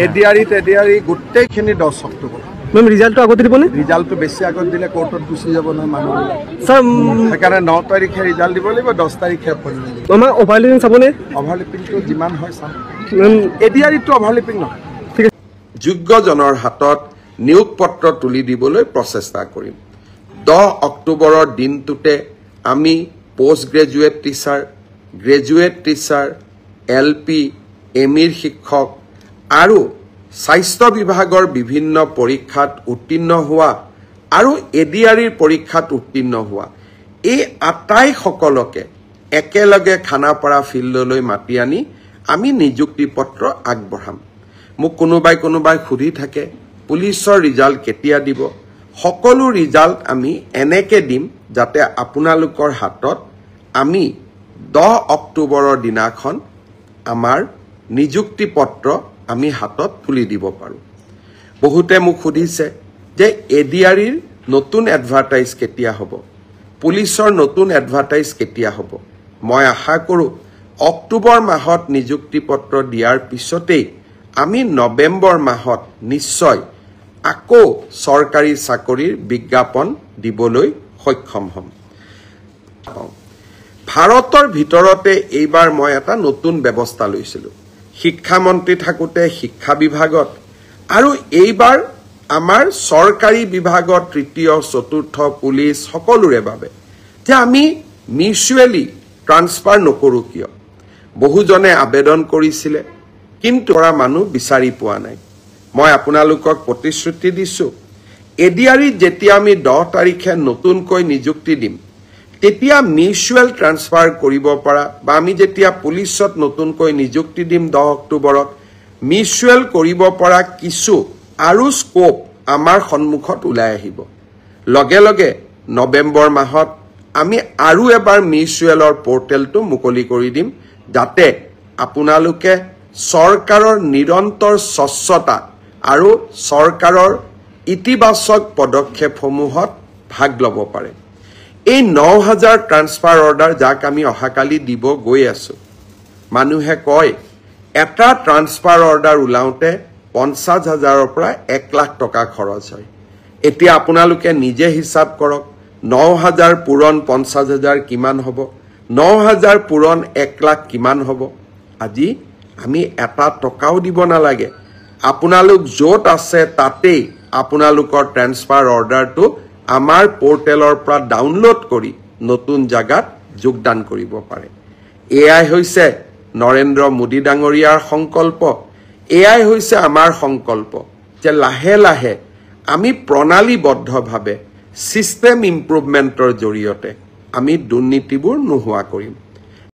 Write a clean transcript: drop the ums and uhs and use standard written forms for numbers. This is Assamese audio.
এডিআৰি গোটেইখিনি 10 অক্টোবৰ মেম ৰিজাল্টটো আগতে দিবনে ৰিজাল্টটো বেছি আগত দিলে কোৰ্টত গুচি যাব নহয় মানুহ স্যাৰ সেইকাৰণে 9 তাৰিখে ৰিজাল্ট দিব লাগিব 10 তাৰিখে পঢ়িব লাগিব আমাৰ অভাৰলিপিং চাবনে অভাৰলিপিংটো যিমান হয় চাম এডিআৰিটো অভাৰলিপিং নহয় ঠিক আছে যোগ্যজনৰ হাতত নিয়োগ পত্ৰ তুলি দিবলৈ প্ৰচেষ্টা কৰিম 10 অক্টোবৰৰ দিনটোতে আমি post graduate teacher graduate teacher LP এমিৰ শিক্ষক আৰু স্বাস্থ্য বিভাগৰ বিভিন্ন পৰীক্ষাত উত্তীৰ্ণ হোৱা আৰু এডিআৰিৰ পৰীক্ষাত উত্তীৰ্ণ হোৱা এই আটাইসকলকে একেলগে খানাপাৰা ফিল্ডলৈ মাতি আনি আমি নিযুক্তি পত্ৰ আগবঢ়াম মোক কোনোবাই সুধি থাকে পুলিচৰ ৰিজাল্ট কেতিয়া দিব সকলো ৰিজাল্ট আমি এনেকে দিম যাতে আপোনালোকৰ হাতত আমি 10 অক্টোবৰৰ দিনাখন আমাৰ নিযুক্তি পত্ৰ আমি হাতত তুলি দিব পাৰোঁ বহুতে মোক সুধিছে যে এডিআৰিৰ নতুন এডভাৰটাইজ কেতিয়া হ'ব পুলিচৰ নতুন এডভাৰটাইজ কেতিয়া হ'ব মই আশা কৰোঁ অক্টোবৰ মাহত নিযুক্তি পত্ৰ দিয়াৰ পিছতেই আমি নৱেম্বৰ মাহত নিশ্চয় আকৌ চৰকাৰী চাকৰিৰ বিজ্ঞাপন দিবলৈ সক্ষম হ'ম ভাৰতৰ ভিতৰতে এইবাৰ মই এটা নতুন ব্যৱস্থা লৈছিলোঁ শিক্ষামন্ত্ৰী থাকোঁতে শিক্ষা বিভাগত আৰু এইবাৰ আমাৰ চৰকাৰী বিভাগত তৃতীয় চতুৰ্থ পুলিচ সকলোৰে বাবে যে আমি মিউচুৱেলি ট্ৰান্সফাৰ নকৰোঁ কিয় বহুজনে আবেদন কৰিছিলে কিন্তু কৰা মানুহ বিচাৰি পোৱা নাই মই আপোনালোকক প্ৰতিশ্ৰুতি দিছোঁ এডিআৰিত যেতিয়া আমি 10 তাৰিখে নতুনকৈ নিযুক্তি দিম তেতিয়া মিউচুৱেল ট্ৰান্সফাৰ কৰিব পৰা বা আমি যেতিয়া পুলিচত নতুনকৈ নিযুক্তি দিম 10 অক্টোবৰত মিউচুৱেল কৰিব পৰা কিছু আৰু স্কোপ আমাৰ সন্মুখত ওলাই আহিব লগে লগে নৱেম্বৰ মাহত আমি আৰু এবাৰ মিউচুৱেলৰ পৰ্টেলটো মুকলি কৰি দিম যাতে আপোনালোকে চৰকাৰৰ নিৰন্তৰ স্বচ্ছতা আৰু চৰকাৰৰ ইতিবাচক পদক্ষেপসমূহত ভাগ ল'ব পাৰে এই 9000 ট্ৰান্সফাৰ অৰ্ডাৰ যাক আমি অহাকালি দিব গৈ আছো মানুহে কয় এটা ট্ৰান্সফাৰ অৰ্ডাৰ ওলাওতে 50000ৰ পৰা 1 লাখ টকা খৰচ হয় এতিয়া আপোনালোকে নিজে হিসাব কৰক 9000 পূৰণ 50000 কিমান হ'ব 9000 পূৰণ 1 লাখ কিমান হ'ব আজি আমি এটা টকাও দিব নালাগে আপোনালোক য'ত আছে তাতেই আপোনালোকৰ ট্ৰান্সফাৰ অৰ্ডাৰটো আমাৰ পোৰ্টেলৰ পৰা ডাউনলোড কৰি নতুন জাগাত যোগদান কৰিব পাৰে এআই হৈছে নৰেন্দ্ৰ মোদী ডাঙৰীয়াৰ সংকল্প এআই হৈছে আমাৰ সংকল্প যে লাহে লাহে আমি প্ৰণালীবদ্ধভাৱে সিস্টেম ইমপ্ৰুভমেন্টৰ জৰিয়তে আমি দুৰ্নীতিবোৰ নোহোৱা কৰিম